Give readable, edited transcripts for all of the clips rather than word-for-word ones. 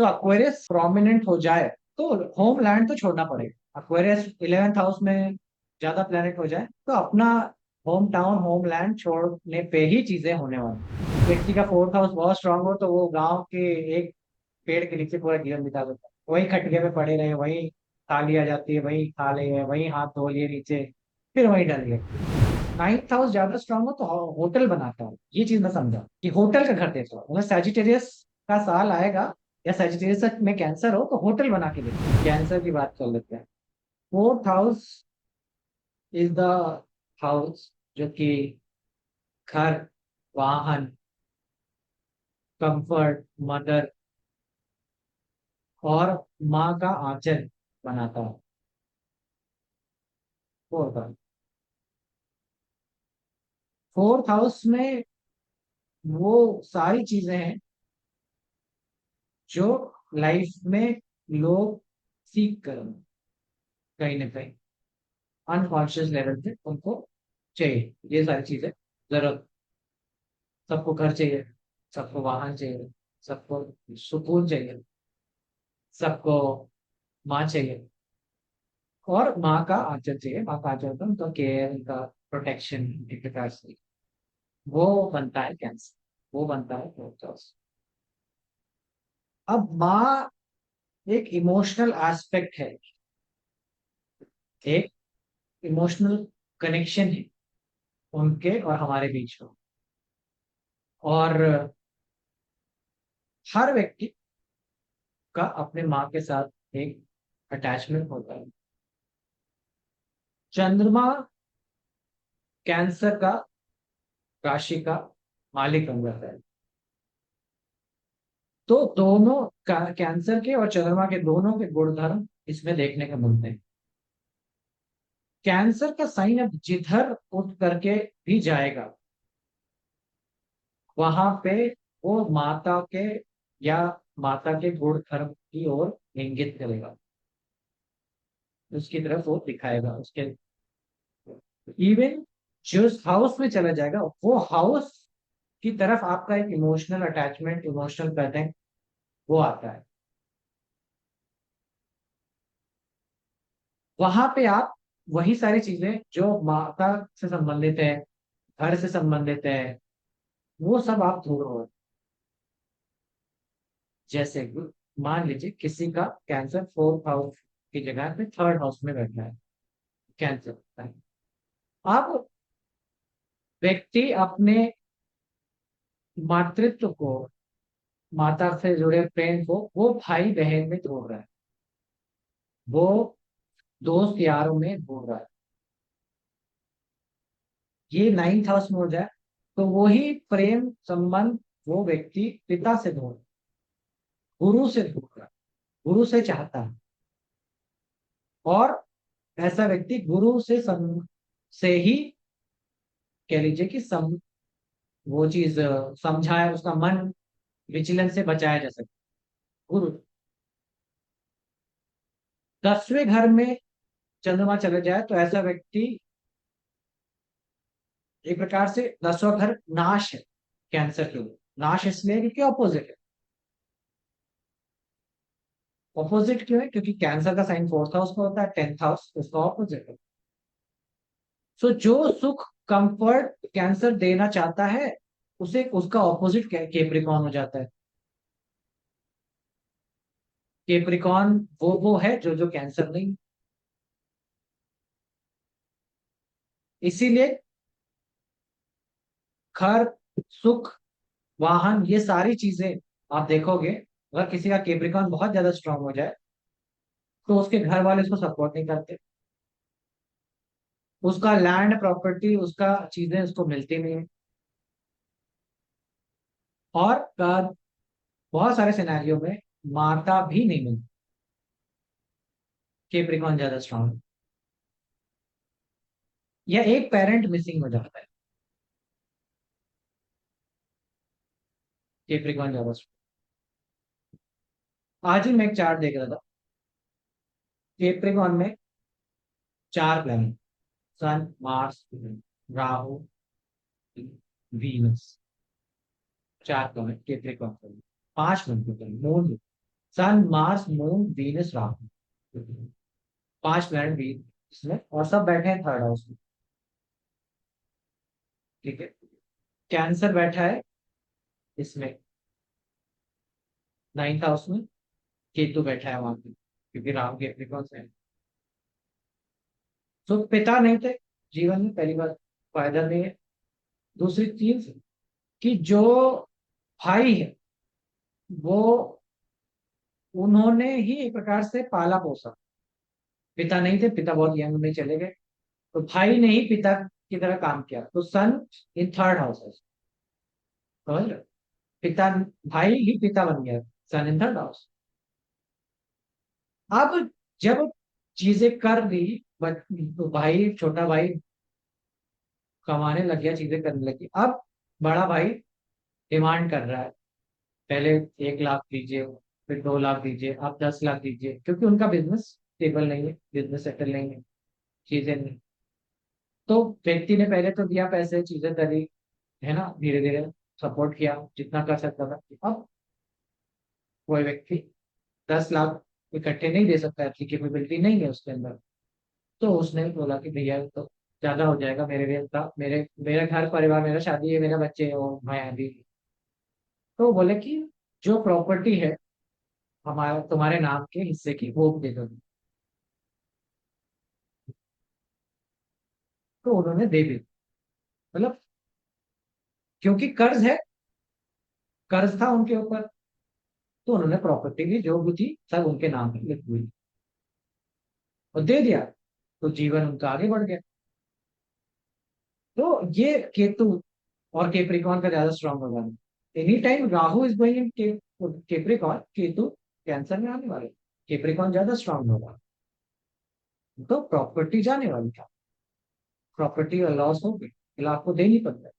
तो Aquarius prominent हो जाए तो होम लैंड तो छोड़ना पड़ेगा। एक्वेरियस 11th हाउस में ज्यादा प्लेनेट हो जाए तो अपना होम टाउन होम लैंड छोड़ने पे ही चीजें होने वाली। व्यक्ति का 4th हाउस बहुत स्ट्रांग हो तो वो गांव के एक पेड़ के नीचे पूरा जीवन बिता सकता है। वही खटिया पे पड़े रहे, वही थाली आ जाती है, वही खा ले, वही हाथ धो लिए नीचे, फिर वही डल गए। 9th हाउस ज्यादा स्ट्रांग हो तो होटल बनाता है। ये चीज मैं समझा कि होटल का घर देता हूँ। मतलब सैजिटेरियस का साल आएगा या सैजिटेरियस में कैंसर हो तो होटल बना के देते हैं। कैंसर की बात कर लेते हैं। 4th house is the house जो कि घर, वाहन, कंफर्ट, मदर और माँ का आंचल बनाता है। 4th हाउस में वो सारी चीजें हैं जो लाइफ में लोग सीख कर कहीं ना कहीं अनकॉन्शियस लेवल पे उनको चाहिए। ये सारी चीजें जरूरत। सबको घर चाहिए, सबको वाहन चाहिए, सबको सुकून चाहिए, सबको माँ चाहिए और माँ का आंचल चाहिए। माँ का आंचल तो उनका केयर, उनका प्रोटेक्शन एक प्रकार से वो बनता है कैंसर, वो बनता है फोर्थ। अब माँ एक इमोशनल एस्पेक्ट है, एक इमोशनल कनेक्शन है उनके और हमारे बीच में। और हर व्यक्ति का अपने माँ के साथ एक अटैचमेंट होता है। चंद्रमा कैंसर का राशि का मालिक बन जाता है। तो दोनों कैंसर के और चंद्रमा के दोनों के गुणधर्म इसमें देखने को मिलते हैं। कैंसर का साइन अब जिधर उठ करके भी जाएगा वहां पे वो माता के या माता के गुण धर्म की ओर इंगित करेगा, उसकी तरफ वो दिखाएगा। उसके इवन जिस हाउस में चला जाएगा वो हाउस की तरफ आपका एक इमोशनल अटैचमेंट, इमोशनल कनेक्ट वो आता है। वहां पे आप वही सारी चीजें जो माता से संबंधित है, घर से संबंधित है, वो सब आप दूर हो। जैसे कि मान लीजिए किसी का कैंसर 4th हाउस की जगह पे 3rd हाउस में बैठा है, कैंसर होता है। अब व्यक्ति अपने मातृत्व को, माता से जुड़े प्रेम को वो भाई बहन में ढूंढ रहा है, वो दोस्त यारों में ढूंढ रहा है। ये 9th हाउस में हो जाए तो वही प्रेम संबंध वो व्यक्ति पिता से ढूंढ, गुरु से ढूंढ रहा है, गुरु से चाहता है। और ऐसा व्यक्ति गुरु से ही कह लीजिए कि वो चीज समझाए, उसका मन विचलन से बचाया जा सके। गुरु 10वें घर में चंद्रमा चले जाए तो ऐसा व्यक्ति एक प्रकार से 10वां घर नाश है कैंसर के लिए। नाश इसलिए क्योंकि ऑपोजिट है। ऑपोजिट क्यों है? क्योंकि कैंसर का साइन 4th हाउस में होता है, 10th हाउस उसका ऑपोजिट है। सो जो सुख, कंफर्ट कैंसर देना चाहता है उसे उसका ऑपोजिट केप्रिकॉन हो जाता है। केप्रिकॉन वो है जो कैंसर नहीं। इसीलिए घर, सुख, वाहन, ये सारी चीजें आप देखोगे अगर किसी का केप्रिकॉन बहुत ज्यादा स्ट्रांग हो जाए तो उसके घर वाले उसको सपोर्ट नहीं करते। उसका लैंड प्रॉपर्टी, उसका चीजें उसको मिलती नहीं है। और बहुत सारे सिनेरियो में माता भी नहीं मिलती, केप्रिकॉन ज्यादा स्ट्रांग या एक पेरेंट मिसिंग हो जाता है, केप्रिकॉन ज्यादा strong। आज ही मैं एक चार्ट देख रहा था, केप्रिकॉन में 4 planet, Sun, Mars, Rahu, Venus, 4 planet Capricorn में। 5 minute Moon, Sun, Mars, Moon, Venus, Rahu, 5 planet भी इसमें, और सब बैठे हैं थर्ड हाउस में। ठीक है। कैंसर बैठा है इसमें 9th हाउस में, केतु बैठा है वहां पे क्योंकि राहु के कैप्रिकॉन से है। तो पिता नहीं थे जीवन में, पहली बात, फायदा नहीं है। दूसरी चीज कि जो भाई है वो, उन्होंने ही एक प्रकार से पाला पोसा। पिता नहीं थे, पिता बहुत यंग में चले गए, तो भाई ने ही पिता की तरह काम किया, तो सन इन थर्ड हाउस है, समझ रहे हो? पिता, भाई ही पिता बन गया, सन इन थर्ड हाउस। अब जब चीजें कर दी, तो भाई, छोटा भाई कमाने लग गया, चीजें करने लगी। अब बड़ा भाई डिमांड कर रहा है, पहले 1 लाख दीजिए, फिर 2 लाख दीजिए, आप 10 लाख दीजिए, क्योंकि उनका बिजनेस स्टेबल नहीं है, बिजनेस सेटल नहीं है, चीजें नहीं। तो व्यक्ति ने पहले तो दिया पैसे, चीजें करी, है ना, धीरे धीरे सपोर्ट किया जितना कर सकता था। अब कोई व्यक्ति 10 लाख इकट्ठे नहीं दे सकता, इतनी कैपेबिलिटी नहीं है उसके अंदर। तो उसने बोला कि भैया ये तो ज्यादा हो जाएगा मेरे लिए, था मेरे मेरा घर परिवार, मेरा शादी है, मेरा बच्चे हैं और मैं भी। तो बोले कि जो प्रॉपर्टी है हमारा, तुम्हारे नाम के हिस्से की, वो दे दो। तो उन्होंने दे दी, मतलब क्योंकि कर्ज है, कर्ज था उनके ऊपर, तो उन्होंने प्रॉपर्टी की जो भी थी सब उनके नाम पे लिख हुई और दे दिया। तो जीवन उनका आगे बढ़ गया। तो ये केतु और केप्रिकॉन का ज्यादा स्ट्रांग होगा। Any time Rahu is going in Capricorn, Ketu cancer में आने वाले, केप्रिकॉन ज्यादा स्ट्रांग होगा। तो प्रॉपर्टी जाने वाली था, प्रॉपर्टी लॉस हो गई, फिर आपको देनी पड़ता है,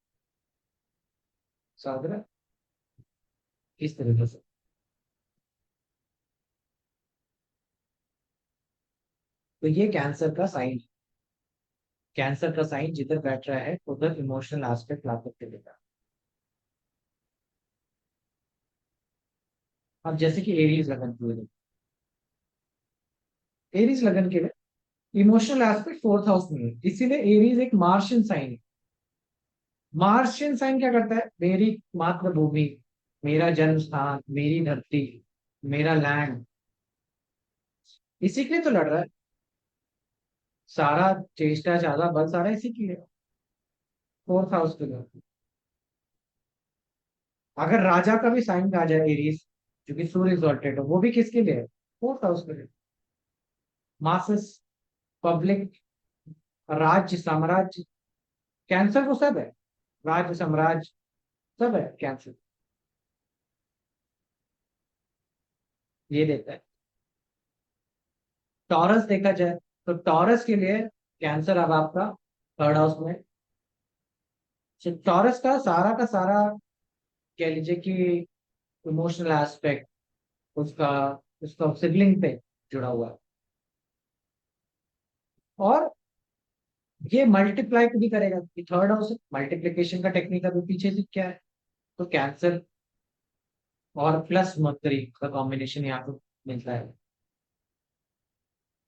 साधरा, इस तरीके से। तो ये कैंसर का साइन, कैंसर का साइन जिधर बैठ रहा है उधर इमोशनल एस्पेक्ट ला करके देगा। अब जैसे कि एरीज लगन की वजह, एरीज लगन के लिए इमोशनल एस्पेक्ट 4th हाउस में है, इसीलिए एरीज एक मार्शियन साइन है। मार्शियन साइन क्या करता है, मेरी मातृभूमि, मेरा जन्म स्थान, मेरी धरती, मेरा लैंड, इसी के लिए तो लड़ रहा है। सारा चेष्टा, ज्यादा बल सारा इसी की है, 4th हाउस के लिए। अगर राजा का भी साइन आ जाए एरीज, जो कि सूर्य एग्जॉल्टेड हो, वो भी किसके लिए है, 4th हाउस के लिए। मासेस, पब्लिक, राज्य, साम्राज्य, कैंसर को सब है, राज्य, साम्राज्य, सब है कैंसर, ये देता है। टॉरस देखा जाए तो टॉरस के लिए कैंसर अब आपका 3rd हाउस में। टॉरस का सारा कह लीजिए कि इमोशनल एस्पेक्ट उसका, उसका सिबलिंग पे जुड़ा हुआ है। और ये मल्टीप्लाई भी करेगा, कि 3rd हाउस मल्टीप्लिकेशन का टेक्निक अभी पीछे से क्या है। तो कैंसर और प्लस मरकरी का कॉम्बिनेशन यहाँ पे मिलता है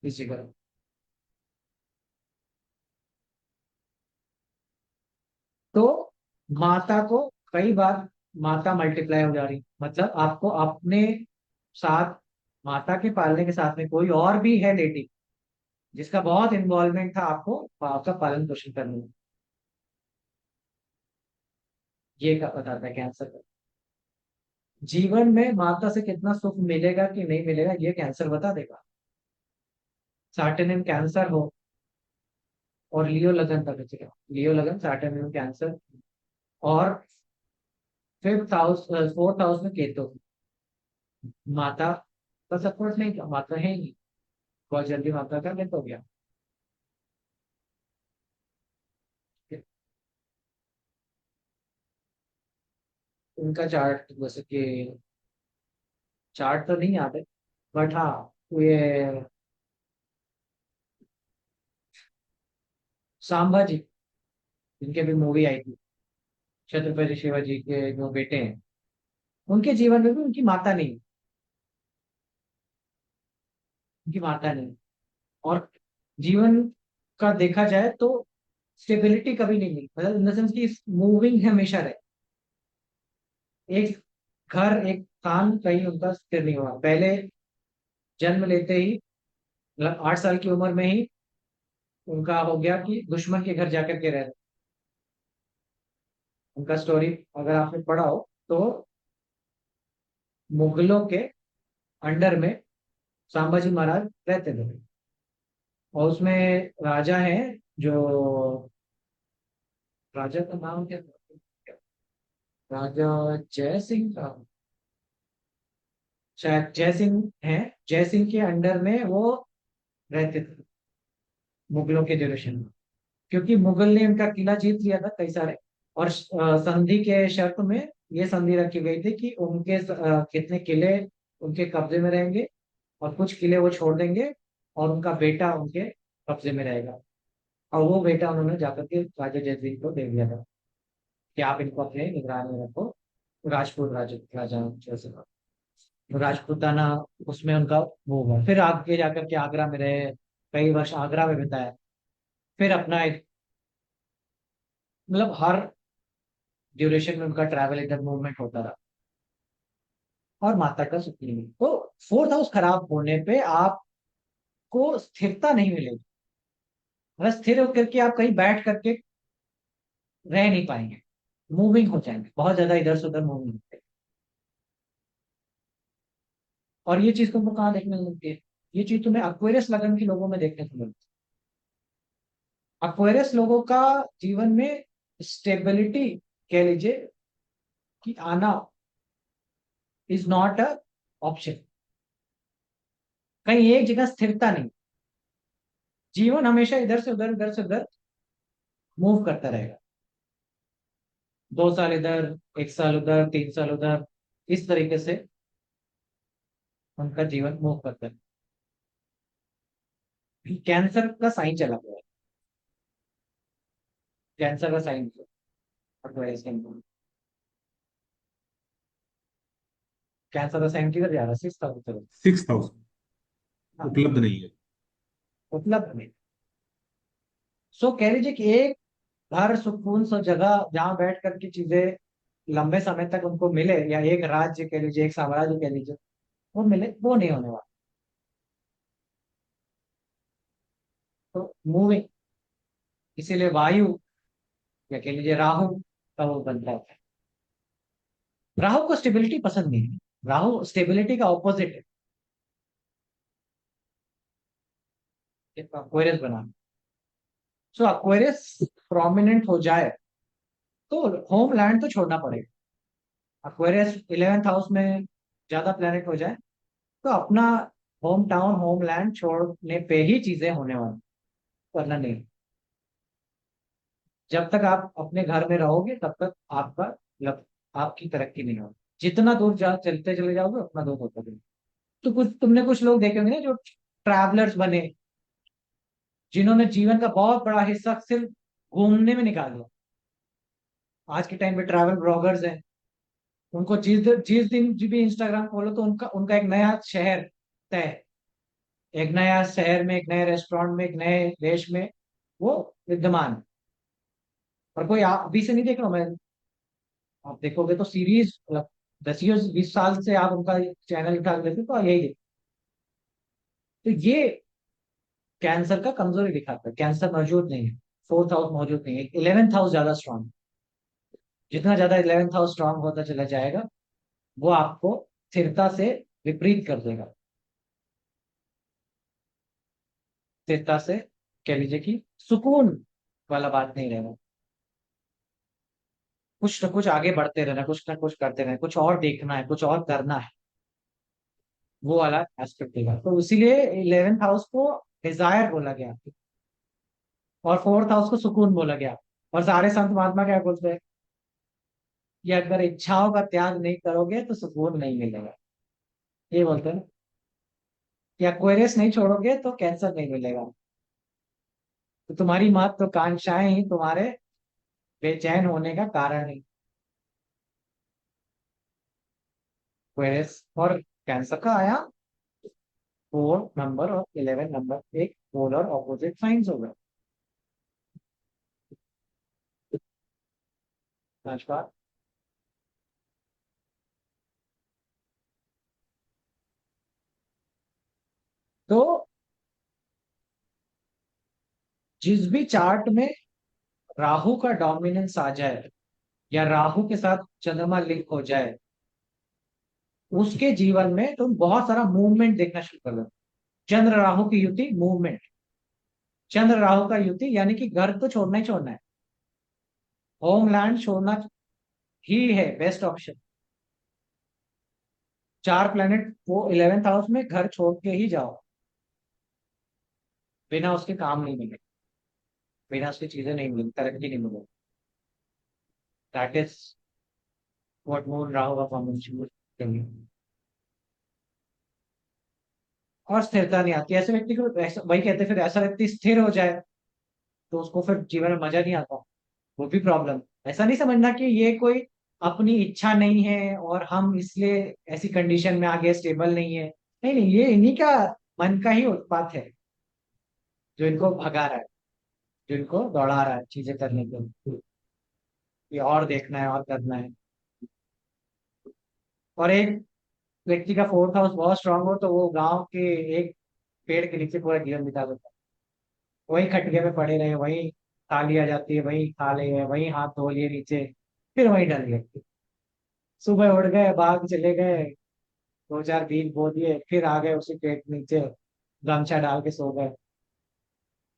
इसी का। तो माता को कई बार, माता मल्टीप्लाई हो जा रही, मतलब आपको अपने साथ, माता के पालने के साथ में कोई और भी है लेडी, जिसका बहुत इन्वॉल्वमेंट था आपको आपका पालन पोषण करने में, ये का बताता है कैंसर का। जीवन में माता से कितना सुख मिलेगा कि नहीं मिलेगा, ये कैंसर बता देगा। सैटर्न इन कैंसर हो और लियो लगन का बचेगा, लियो लगन, सैटर्न इन कैंसर, और 5th हाउस, 4th हाउस में केतु, माता का सपोर्ट नहीं किया, माता है ही नहीं, बहुत जल्दी माता का डेथ हो गया। उनका चार्ट जैसे कि, चार्ट तो नहीं याद है, बट हाँ, ये सांबा जी, जिनके भी मूवी आई थी, छत्रपति शिवाजी के जो बेटे हैं, उनके जीवन में भी उनकी माता नहीं है। उनकी माता नहीं। और जीवन का देखा जाए तो स्टेबिलिटी कभी नहीं मिली, मतलब इन द सेंस कि मूविंग हमेशा रहे। एक घर एक स्थान कहीं उनका स्थिर नहीं हुआ। पहले जन्म लेते ही, मतलब 8 साल की उम्र में ही उनका हो गया कि दुश्मन के घर जाकर के रहे। उनका स्टोरी अगर आपने पढ़ा हो तो, मुगलों के अंडर में संभाजी महाराज रहते थे, और उसमें राजा है जो, राजा का नाम क्या था? राजा जय सिंह था, शायद जय सिंह है। जय सिंह के अंडर में वो रहते थे मुगलों के ड्यूरेशन में, क्योंकि मुगल ने उनका किला जीत लिया था कई सारे। और संधि के शर्त में ये संधि रखी गई थी कि उनके कितने किले उनके कब्जे में रहेंगे, और कुछ किले वो छोड़ देंगे, और उनका बेटा उनके कब्जे में रहेगा। और वो बेटा उन्होंने जाकर के राजा जय सिंह को दे दिया था कि आप इनको अपने निगरानी में रखो, राजपूत राजा राजा जैसे। राजपूताना उसमें उनका वो हुआ। फिर आगे जाकर के आगरा में रहे, कई वर्ष आगरा में बिताया। फिर अपना एक, मतलब हर ड्यूरेशन में उनका ट्रैवल इधर मूवमेंट होता रहा। और माता का सुप्रीम, तो फोर्थ हाउस खराब होने पे आपको स्थिरता नहीं मिलेगी। अगर स्थिर होकर के आप कहीं बैठ करके रह नहीं पाएंगे, मूविंग हो जाएंगे, बहुत ज्यादा इधर से उधर मूविंग होते हैं। और ये चीज तुमको कहाँ देखने को मिलती है? ये चीज तुम्हें अक्वेरियस लगन के लोगों में देखने को मिलती है। अक्वेरियस लोगों का जीवन में स्टेबिलिटी, कह लीजिए कि आना, इज नॉट अ ऑप्शन। कहीं एक जगह स्थिरता नहीं, जीवन हमेशा इधर से उधर मूव करता रहेगा। 2 साल इधर, 1 साल उधर, 3 साल उधर, इस तरीके से उनका जीवन मूव करता है। कैंसर का साइन चला गया है, कैंसर का साइन Aquarius के अंदर। कैंसर का साइन किधर जा रहा है? 6 तारीख तरफ। 6,000 हाँ, उपलब्ध नहीं है। उपलब्ध नहीं। सो कह लीजिए कि एक घर सुकून सा जगह जहां बैठ करके चीजें लंबे समय तक उनको मिले, या एक राज्य कह लीजिए, एक साम्राज्य कह लीजिए, वो मिले, वो नहीं होने वाला। तो मूविंग, इसीलिए वायु, या कह लीजिए राहु का वो बनता है। राहु को स्टेबिलिटी पसंद नहीं है, राहु स्टेबिलिटी का ऑपोजिट है। अक्वेरियस बना, सो अक्वेरियस प्रोमिनेंट हो जाए तो होम लैंड तो छोड़ना पड़ेगा। अक्वेरियस 11th हाउस में ज्यादा प्लेनेट हो जाए तो अपना होम टाउन होम लैंड छोड़ने पे ही चीजें होने वाली, वरना नहीं। जब तक आप अपने घर में रहोगे तब तक आपका, मतलब आपकी तरक्की नहीं होगी। जितना दूर चलते चले जाओगे उतना दूर होता जाएगा। तो कुछ तुमने कुछ लोग देखे होंगे ना जो ट्रैवलर्स बने, जिन्होंने जीवन का बहुत बड़ा हिस्सा सिर्फ घूमने में निकाल दिया। आज के टाइम पे ट्रैवल ब्लॉगर्स हैं, उनको जिस दिन भी इंस्टाग्राम खोलो तो उनका उनका एक नया शहर तय, एक नया शहर में, एक नए रेस्टोरेंट में, एक नए देश में वो विद्यमान है। और कोई आप अभी से नहीं देख रहा हूं मैं, आप देखोगे तो सीरीज, मतलब 10 20 साल से आप उनका चैनल उठा के देखो तो यही देखो। तो ये कैंसर का कमजोरी दिखाता है, कैंसर मौजूद नहीं है, फोर्थ हाउस मौजूद नहीं है, 11th हाउस ज्यादा स्ट्रांग। जितना ज्यादा 11th हाउस स्ट्रांग होता चला जाएगा, वो आपको स्थिरता से विपरीत कर देगा। स्थिरता से, कह लीजिए कि सुकून वाला बात नहीं रहेगा। कुछ ना कुछ आगे बढ़ते रहना, कुछ ना कुछ करते रहना, कुछ और देखना है, कुछ और करना है, वो वाला एस्पेक्ट देगा। तो इसीलिए 11th हाउस को डिजायर बोला गया, और फोर्थ हाउस को सुकून बोला गया। और सारे संत महात्मा क्या बोलते हैं कि अगर इच्छाओं का त्याग नहीं करोगे तो सुकून नहीं मिलेगा, ये बोलते हैं ना। कि एक्वेरियस नहीं छोड़ोगे तो कैंसर नहीं मिलेगा। तो तुम्हारी महत्वाकांक्षाएं ही तुम्हारे बेचैन होने का कारण है। एक्वेरियस और कैंसर का आया 4 नंबर और 11 नंबर एक पोलर ऑपोजिट साइंस हो गए। नमस्कार। तो जिस भी चार्ट में राहु का डोमिनेंस आ जाए या राहु के साथ चंद्रमा लिंक हो जाए, उसके जीवन में तुम बहुत सारा मूवमेंट देखना शुरू कर दो। चंद्र राहु की युति मूवमेंट। चंद्र राहु का युति यानी कि घर तो छोड़ना ही छोड़ना है। होमलैंड छोड़ना ही है बेस्ट ऑप्शन। चार प्लेनेट वो 11th हाउस में, घर छोड़ के ही जाओ। बिना उसके काम नहीं मिले, बिना उसकी चीजें नहीं मिलेगी, तरक्की नहीं मिलेगी। That is what moon Rahu का फॉर्मेशन। और स्थिरता नहीं आती ऐसे व्यक्ति को, वही कहते हैं, फिर ऐसा व्यक्ति स्थिर हो जाए तो उसको फिर जीवन में मजा नहीं आता। वो भी प्रॉब्लम। ऐसा नहीं समझना कि ये कोई अपनी इच्छा नहीं है और हम इसलिए ऐसी कंडीशन में आगे स्टेबल नहीं है। नहीं नहीं, ये इन्हीं का मन का ही उत्पात है जो इनको भगा रहा है, जो इनको दौड़ा रहा है चीजें करने के लिए। ये और देखना है और करना है। और एक व्यक्ति का 4th हाउस बहुत स्ट्रांग हो तो वो गांव के एक पेड़ के नीचे पूरा जीवन बिता देता है। वही खटिया में पड़े रहे, वही थाली आ जाती है, वही खा लिए, वही हाथ धो लिए नीचे, फिर वही डल गए। सुबह उठ गए, बाग चले गए, दो चार बीज बो दिए, फिर आ गए उसी पेट नीचे, गमछा डाल के सो गए।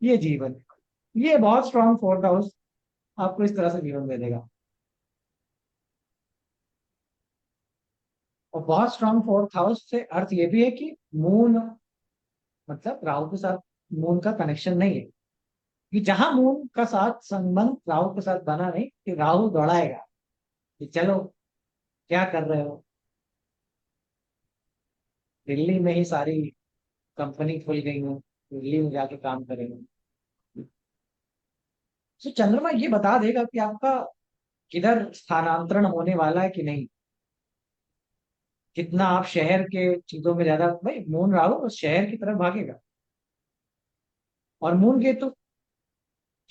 ये जीवन, ये बहुत स्ट्रांग 4th हाउस आपको इस तरह से जीवन दे देगा। और बहुत स्ट्रांग 4th हाउस से अर्थ ये भी है कि मून, मतलब राहु के साथ मून का कनेक्शन नहीं है। कि जहां मून का साथ संबंध राहु के साथ बना नहीं, कि राहु दौड़ाएगा कि चलो क्या कर रहे हो। दिल्ली में ही सारी कंपनी खुल गई है, दिल्ली में जाके काम करेंगे। तो चंद्रमा ये बता देगा कि आपका किधर स्थानांतरण होने वाला है कि नहीं। कितना आप शहर के चीजों में ज्यादा, भाई मून राहु उस शहर की तरफ भागेगा। और मून केतु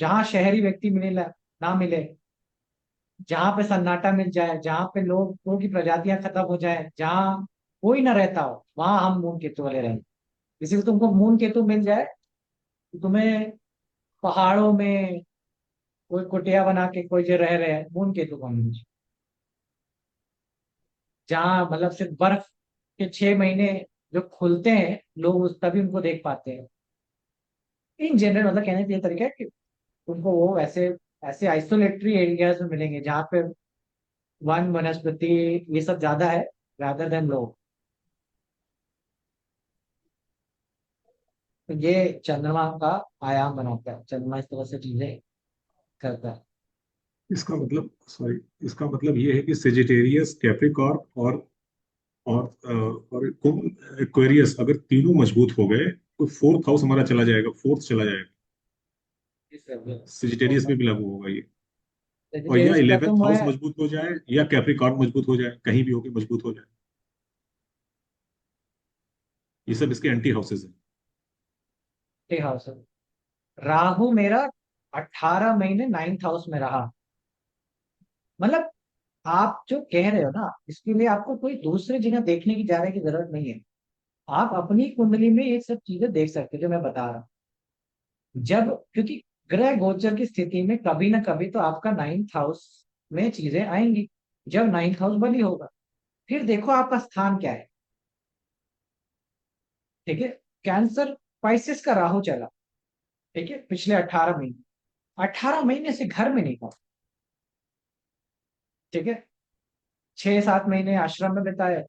जहां शहरी व्यक्ति मिले ना मिले, जहां पे सन्नाटा मिल जाए, जहां पे लोगों की प्रजातियां खत्म हो जाए, जहां कोई ना रहता हो, वहां हम मून केतु वाले रहेंगे। इसीलिए तुमको मून केतु मिल जाए तो तुम्हें पहाड़ों में कोई कुटिया बना के कोई जो रह रहे हैं, मून केतु को मिल जाए। जहाँ मतलब सिर्फ बर्फ के 6 महीने जो खुलते हैं, लोग उस तभी उनको देख पाते हैं। इन जनरल मतलब कहने का ये तरीका है कि तुमको वो ऐसे ऐसे आइसोलेटरी एरियाज में मिलेंगे जहाँ पे वन वनस्पति ये सब ज्यादा है, रादर देन लोग। तो ये चंद्रमा का आयाम बनाता है, चंद्रमा इस तरह से चीजें करता है। इसका मतलब, सॉरी, इसका मतलब ये है कि सेजिटेरियस, कैप्रिकॉर्न और कुंभ, एक्वेरियस, अगर तीनों मजबूत हो गए तो फोर्थ हाउस हमारा चला जाएगा, फोर्थ चला जाएगा। सेजिटेरियस में भी लागू होगा ये। और या वेजिटेरियंस का इलेवेंथ तुम हाउस है। मजबूत हो जाए या कैप्रिकॉर्न मजबूत हो जाए, कहीं भी होके मजबूत हो जाए। ये सब इसके एंटी हाउसेज हैं। हाउस राहु मेरा 18 महीने 9th हाउस में रहा। मतलब आप जो कह रहे हो ना, इसके लिए आपको कोई दूसरी जगह देखने की जाने की जरूरत नहीं है। आप अपनी कुंडली में ये सब चीजें देख सकते हो जो मैं बता रहा हूँ। जब क्योंकि ग्रह गोचर की स्थिति में कभी ना कभी तो आपका 9th हाउस में चीजें आएंगी। जब 9th हाउस बनी होगा, फिर देखो आपका स्थान क्या है। ठीक है। कैंसर स्पाइसेस का राहु चला, ठीक है, पिछले 18 महीने, 18 महीने से घर में नहीं था। ठीक है। 6-7 महीने आश्रम में बिताए,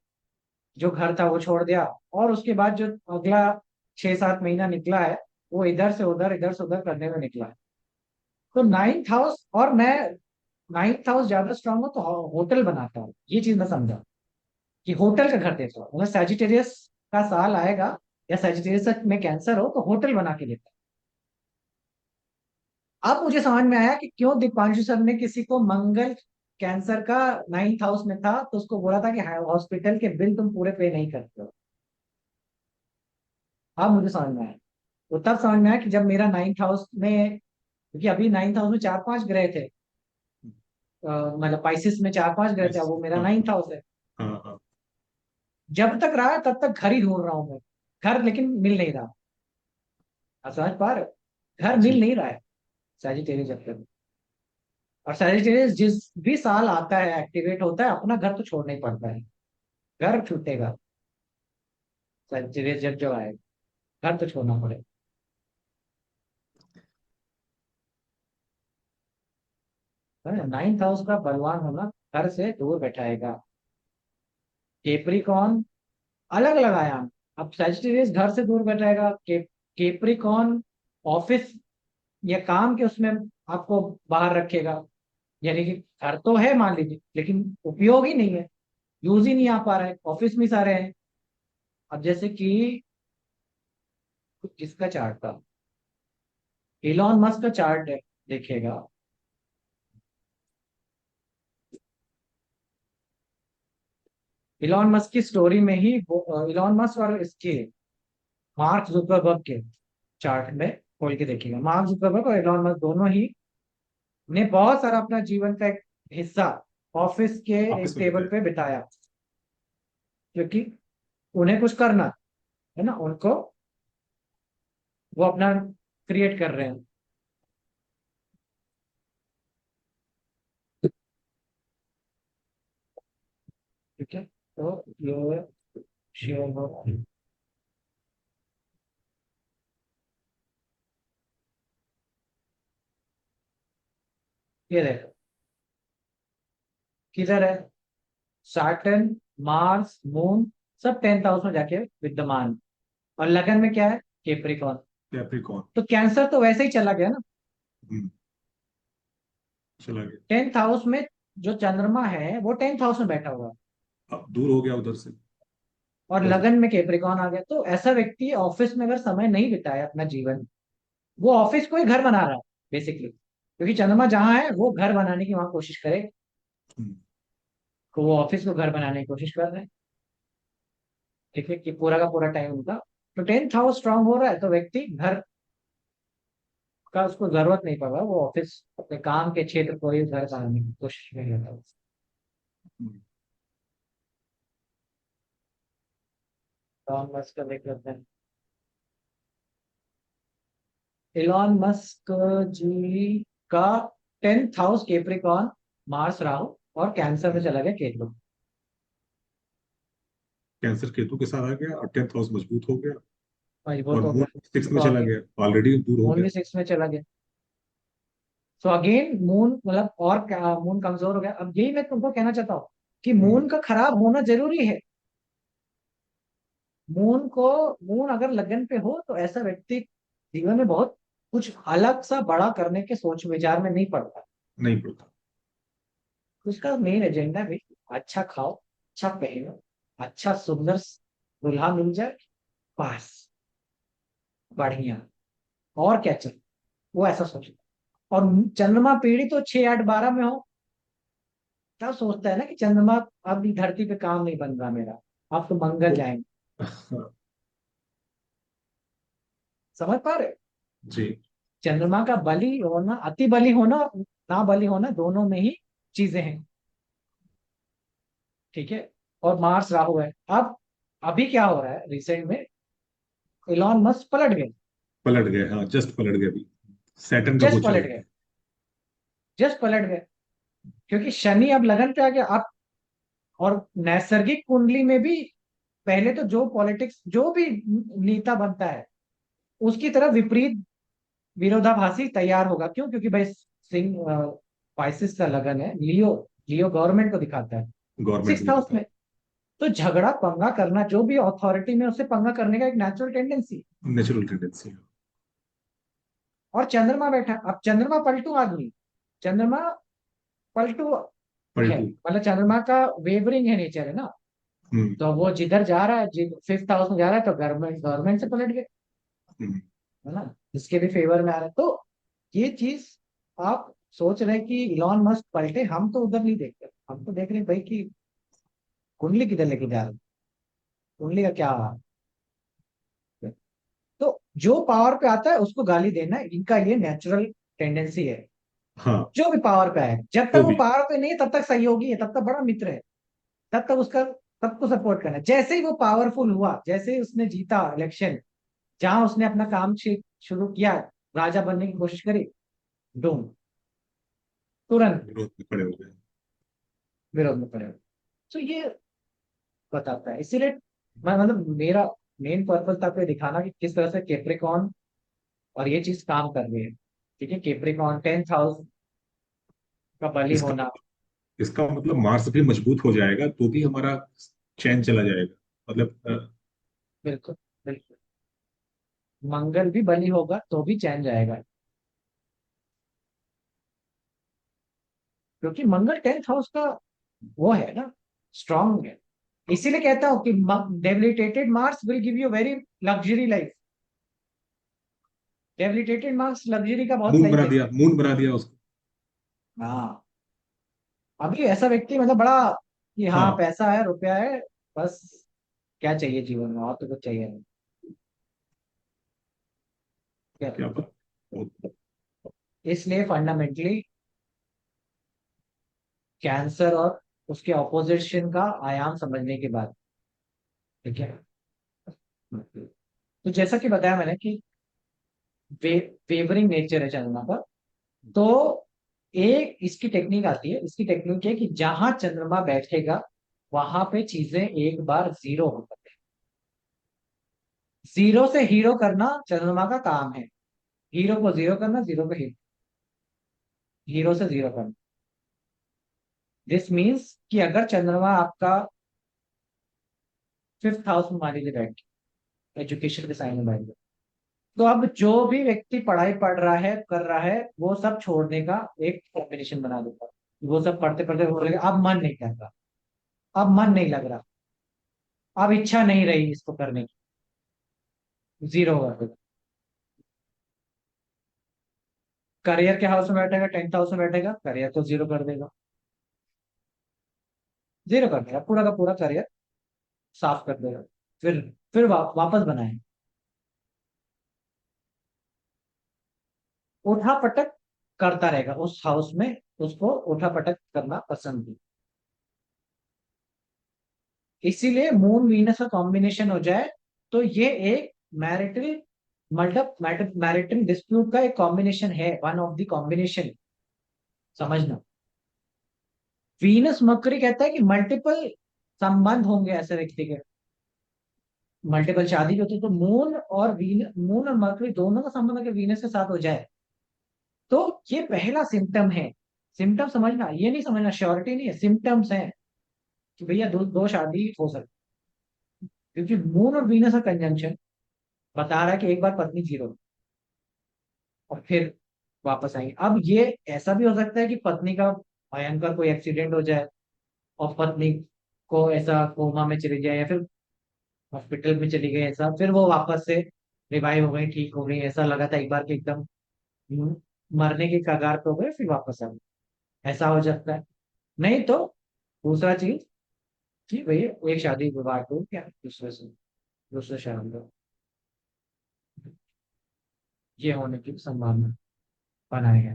जो घर था वो छोड़ दिया। और उसके बाद जो अगला 6-7 महीना निकला है, वो इधर से उधर करने में निकला है। तो 9th हाउस, और मैं 9th हाउस ज्यादा स्ट्रांग हो तो होटल बनाता हूँ, ये चीज मैं समझा कि होटल का घर देता हूँ। मतलब सैजिटेरियस का साल आएगा या सैजिटेरियस में कैंसर हो तो होटल बना के देता हूँ। अब मुझे समझ में आया कि क्यों दीपांशु सर ने किसी को मंगल कैंसर का 9th हाउस में था तो उसको बोला था कि हॉस्पिटल के बिल तुम पूरे पे नहीं करते हो। अब मुझे समझ में आया। तो तब समझ में आया कि जब मेरा 9th हाउस में, क्योंकि अभी 9th हाउस में 4-5 ग्रह थे, मतलब पाइसिस में 4-5 ग्रह थे, अब वो मेरा हाँ 9th हाउस है। हाँ हाँ। जब तक रहा तब तक घर ही ढूंढ रहा हूँ मैं। घर लेकिन मिल नहीं रहा। आप समझ पा रहे हो? घर मिल जी। नहीं रहा है सैजिटेरियस जब तक। और सैजिटेरियस जिस भी साल आता है, एक्टिवेट होता है, अपना घर तो छोड़ना ही पड़ता है। घर छूटेगा सैजिटेरियस जब जब आएगा, घर तो छोड़ना पड़ेगा। 9th हाउस का बलवान होना घर से दूर बैठाएगा। केप्रिकॉन अलग अलग आयाम। अब सैजिटेरियस घर से दूर बैठाएगा, केप्रिकॉन ऑफिस या काम के उसमें आपको बाहर रखेगा। यानी कि घर तो है मान लीजिए, लेकिन उपयोग ही नहीं है, यूज ही नहीं आ पा रहा है, ऑफिस में सारे हैं। अब जैसे कि किसका चार्ट था, इलॉन मस्क का चार्ट है, देखिएगा। इलॉन मस्क की स्टोरी में ही इलॉन मस्क और इसके मार्क जुकरबर्ग के चार्ट में खोल के देखिएगा। मार्क जुकरबर्ग और इलॉन मस्क दोनों ही ने बहुत सारा अपना जीवन का एक हिस्सा ऑफिस के एक ऑफिस में टेबल बताया। पे बिताया, क्योंकि उन्हें कुछ करना है ना उनको, वो अपना क्रिएट कर रहे हैं। ठीक है, तो ये शेयर हो, ये देखो किधर है, सैटर्न, मार्स, मून, सब 10th हाउस में जाके विद्यमान। और लगन में क्या है, केप्रिकॉन। कैप्रिकॉर्न। तो कैंसर तो वैसे ही चला गया ना। हम्म। चला गया। 10th हाउस में जो चंद्रमा है वो 10th हाउस में बैठा हुआ है, अब दूर हो गया उधर से। और पॉजिटिव। लगन में केप्रिकॉन आ गया। तो ऐसा व्यक्ति ऑफिस में अगर समय नहीं बिताया अपना जीवन, वो ऑफिस को ही घर बना रहा है बेसिकली, क्योंकि चंद्रमा जहां है वो घर बनाने की वहां कोशिश करे, तो वो ऑफिस को घर बनाने की कोशिश कर रहे हैं। ठीक है, कि पूरा का पूरा टाइम उनका। तो 10th हाउस स्ट्रांग हो रहा है तो व्यक्ति घर का उसको जरूरत नहीं पड़ रहा, वो ऑफिस अपने काम के क्षेत्र को ही घर बनाने की कोशिश में रहता है। इलॉन मस्क का देख लेते हैं। इलॉन मस्क जी का 10th house Capricorn, Mars Rahu, और कैंसर में चला गया केतु। कैंसर केतु के साथ आ गया और 10th हाउस मजबूत हो गया। मजबूत और हो मून गया। 6 में तो चला आगे गया, ऑलरेडी दूर हो मून गया। भी 6 में चला गया। सो अगेन मून मतलब और मून कमजोर हो गया। अब यही मैं तुमको कहना चाहता हूँ कि हम्म। मून का खराब होना जरूरी है। मून को, मून अगर लगन पे हो तो ऐसा व्यक्ति जीवन में बहुत कुछ अलग सा बड़ा करने के सोच विचार में नहीं पड़ता। नहीं पड़ता। उसका मेन एजेंडा भी अच्छा खाओ, अच्छा पहनो, अच्छा सुंदर दुल्हा मिल जाए, बस बढ़िया, और क्या चाहिए, वो ऐसा सोचता। और चंद्रमा पीढ़ी तो 6, 8, 12 में हो, तब सोचता है ना कि चंद्रमा अब भी धरती पे काम नहीं बन रहा मेरा, अब तो मंगल तो जाएंगे। समझ पा रहे हो? जी। चंद्रमा का बलि होना, अति बलि होना, ना बलि होना, दोनों में ही चीजें हैं। ठीक है, और मार्स राहु है। अब अभी क्या हो रहा है रिसेंट में, इलॉन मस्क पलट गए। पलट गए, हाँ जस्ट पलट गए अभी। सैटर्न का जस्ट गोचर हो पलट गए, गया। जस्ट पलट गए, क्योंकि शनि अब लगन पे आ गया। अब और नैसर्गिक कुंडली में भी पहले तो जो पॉलिटिक्स जो भी नेता बनता है उसकी तरफ विपरीत विरोधाभासी तैयार होगा। क्यों? क्योंकि भाई सिंह पाइसेस का लगन है, लियो, लियो गवर्नमेंट को दिखाता है गवर्नमेंट को 6th हाउस दिखाता है। में। तो झगड़ा पंगा करना, जो भी अथॉरिटी में, उससे पंगा करने का एक नेचुरल टेंडेंसी। नेचुरल टेंडेंसी है। और चंद्रमा बैठा, अब चंद्रमा पलटू आदमी, चंद्रमा पलटू है, पलटू। मतलब चंद्रमा का वेवरिंग है, नेचर है ना। हम्म। तो वो जिधर जा रहा है, 5th हाउस में जा रहा है, तो गवर्नमेंट गवर्नमेंट से पलट गए, हम्म। है ना, इसके भी फेवर में आ रहा है। तो ये चीज आप सोच रहे हैं कि इलॉन मस्क पलटे, हम तो उधर नहीं देखते, हम तो देख रहे हैं भाई कि कुंडली किधर लेके जा रहे हैं, कुंडली का क्या हाल है। जो पावर पे आता है उसको गाली देना, इनका ये नेचुरल टेंडेंसी है। हाँ। जो भी पावर पे है, जब तक जो वो भी। पावर पे नहीं है तब तक सहयोगी है, तब तक बड़ा मित्र है, तब तक उसका सबको सपोर्ट करना है। जैसे ही वो पावरफुल हुआ, जैसे ही उसने जीता इलेक्शन, जहां उसने अपना काम शुरू किया, राजा बनने की कोशिश करी, डूम, तुरंत विरोध में खड़े हो गए। विरोध में खड़े हो। तो ये बताता है, इसीलिए मैं मतलब मेरा मेन पर्पज था आपको ये दिखाना कि किस तरह से केप्रिकॉन और ये चीज काम कर रही है। ठीक है, केप्रिकॉन 10th हाउस का बलि इसका होना। इसका मतलब मार्स भी मजबूत हो जाएगा तो भी हमारा चैन चला जाएगा, मतलब बिल्कुल, बिल्कुल। मंगल भी बलि होगा तो भी चैन जाएगा, क्योंकि मंगल 10th हाउस का वो है ना, स्ट्रांग है। इसीलिए कहता हूँ कि debilitated Mars will give you very luxury life. Debilitated Mars luxury का बहुत मून सही बना देता दिया, मून बना दिया उसको। है। हाँ, अभी ऐसा व्यक्ति मतलब बड़ा कि हाँ हाँ। पैसा है, रुपया है, बस क्या चाहिए जीवन में, और तो कुछ चाहिए नहीं। क्या, क्या बात। बहुत। इसलिए फंडामेंटली कैंसर और उसके ऑपोजिशन का आयाम समझने के बाद, ठीक है, तो जैसा कि बताया मैंने कि वेवरिंग नेचर है चंद्रमा का। तो एक इसकी टेक्निक आती है, इसकी टेक्निक है कि जहां चंद्रमा बैठेगा वहां पे चीजें एक बार जीरो हो जाती है। जीरो से हीरो करना चंद्रमा का काम है। हीरो को जीरो करना, जीरो को हीरो, हीरो से जीरो करना। दिस मीन्स कि अगर चंद्रमा आपका 5th हाउस में मान लीजिए बैठ, एजुकेशन के साइन में बैठ गया, तो अब जो भी व्यक्ति पढ़ाई पढ़ रहा है, कर रहा है, वो सब छोड़ने का एक कॉम्बिनेशन बना देता है। वो सब पढ़ते पढ़ते बोलेगा अब मन नहीं कर रहा, अब मन नहीं लग रहा, अब इच्छा नहीं रही इसको करने की, जीरो कर देगा। करियर के हाउस में बैठेगा, 10th हाउस में बैठेगा, करियर को जीरो कर देगा, जीरो कर देगा, पूरा का पूरा करियर साफ कर देगा। फिर वापस बनाए, उठा पटक करता रहेगा उस हाउस में, उसको उठा पटक करना पसंद है। इसीलिए मून वीनस का कॉम्बिनेशन हो जाए तो ये एक मैरिटल मैरिटल डिस्प्यूट का एक कॉम्बिनेशन है, वन ऑफ द कॉम्बिनेशन, समझना। वीनस मरकरी कहता है कि मल्टीपल संबंध होंगे ऐसे व्यक्ति के, मल्टीपल शादी भी होती है, तो मून और मरकरी दोनों का संबंध अगर वीनस के साथ हो जाए तो ये पहला सिम्टम है। सिम्टम समझना, ये नहीं समझना श्योरिटी नहीं है, सिम्टम्स हैं कि भैया दो शादी हो सकती, क्योंकि मून और वीनस का कंजंक्शन बता रहा है कि एक बार पत्नी जीरो और फिर वापस आएंगे। अब ये ऐसा भी हो सकता है कि पत्नी का भयंकर कोई एक्सीडेंट हो जाए और पत्नी को ऐसा कोमा में चली जाए, या फिर हॉस्पिटल में चली गई, ऐसा फिर वो वापस से रिवाइव हो गई, ठीक हो गई, ऐसा लगा था एक बार कि एकदम मरने की कगार पे हो गए, फिर वापस आ गए, ऐसा हो सकता है। नहीं तो दूसरा चीज कि भाई एक शादी विवाह को क्या दूसरे शहर में ये होने की संभावना बनाई है।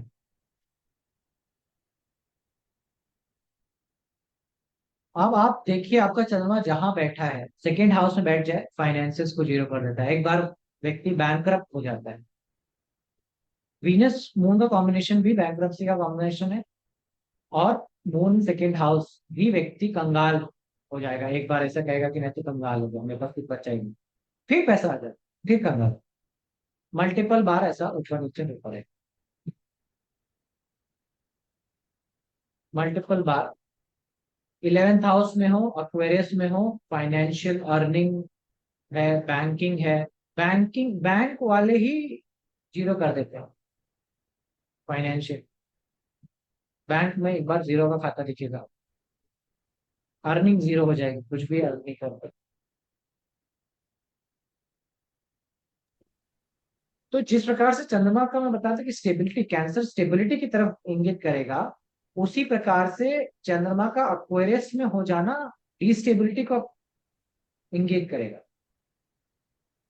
अब आप देखिए, आपका चंद्रमा जहां बैठा है 2nd हाउस में बैठ जाए, फाइनेंसिस को जीरो कर देता है, एक बार व्यक्ति बैंकरप्ट हो जाता है। वीनस मून का कॉम्बिनेशन भी बैंकरप्सी का कॉम्बिनेशन है, और मून 2nd हाउस भी व्यक्ति कंगाल हो जाएगा, एक बार ऐसा कहेगा कि मैं तो कंगाल हो गया, मेरे पास कुछ बच्चा ही नहीं, फिर पैसा आ जाए, फिर कंगाल, मल्टीपल बार ऐसा ऊपर नीचे ऊपर है, मल्टीपल बार। 11th हाउस में हो, एक्वेरियस में हो, फाइनेंशियल अर्निंग है, बैंकिंग है, बैंक वाले ही जीरो कर देते हैं फाइनेंशियल। बैंक में एक बार जीरो का खाता दिखेगा, अर्निंग जीरो हो जाएगी, कुछ भी अर्न नहीं कर पाए। तो जिस प्रकार से चंद्रमा का मैं बताता कि स्टेबिलिटी, कैंसर स्टेबिलिटी की तरफ इंगित करेगा, उसी प्रकार से चंद्रमा का एक्वेरियस में हो जाना डिस्टेबिलिटी को इंगित करेगा।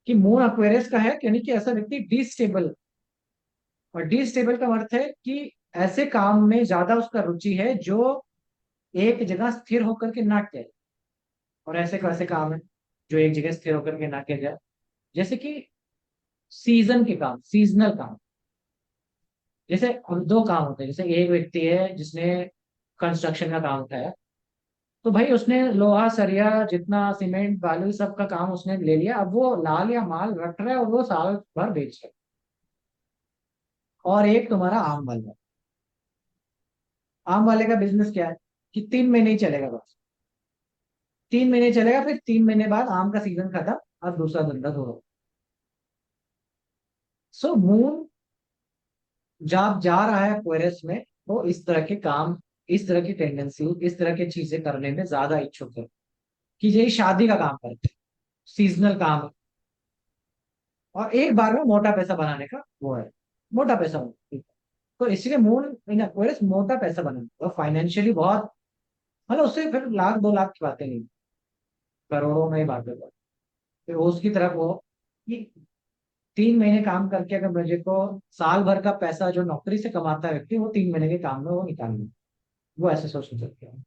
कि मून एक्वेरियस का है, यानी कि ऐसा व्यक्ति डिस्टेबल, और डिस्टेबल का अर्थ है कि ऐसे काम में ज्यादा उसका रुचि है जो एक जगह स्थिर होकर के ना किया जाए। और ऐसे कैसे काम है जो एक जगह स्थिर होकर के ना किया जाए? जैसे कि सीजन के काम, सीजनल काम। जैसे हम दो काम होते हैं, जैसे एक व्यक्ति है जिसने कंस्ट्रक्शन का काम उठाया, तो भाई उसने लोहा सरिया जितना सीमेंट बालू सब का काम उसने ले लिया, अब वो लाल या माल रख रहा है और वो साल भर बेच रहा है। और एक तुम्हारा आम वाला है। आम वाले का बिजनेस क्या है कि 3 महीने ही चलेगा बस। 3 महीने चलेगा, फिर 3 महीने बाद आम का सीजन खत्म, अब दूसरा धंधा धरो। सो मून जब जा रहा है एक्वेरियस में, तो इस तरह के काम, इस तरह की टेंडेंसी, इस तरह की चीजें करने में ज्यादा इच्छुक है, कि यही शादी का काम करते हैं, सीजनल काम, और एक बार में मोटा पैसा बनाने का वो है, मोटा पैसा हो। तो इसलिए मून इन एक्वेरियस मोटा पैसा बनाना, और फाइनेंशियली बहुत, मतलब उससे फिर लाख 2 लाख की बातें नहीं, करोड़ों में ही बातें कर। फिर उसकी तरफ वो कि 3 महीने काम करके अगर मुझे को साल भर का पैसा जो नौकरी से कमाता है व्यक्ति, वो 3 महीने के काम में वो निकाल ले, वो ऐसे सोच सकते हैं।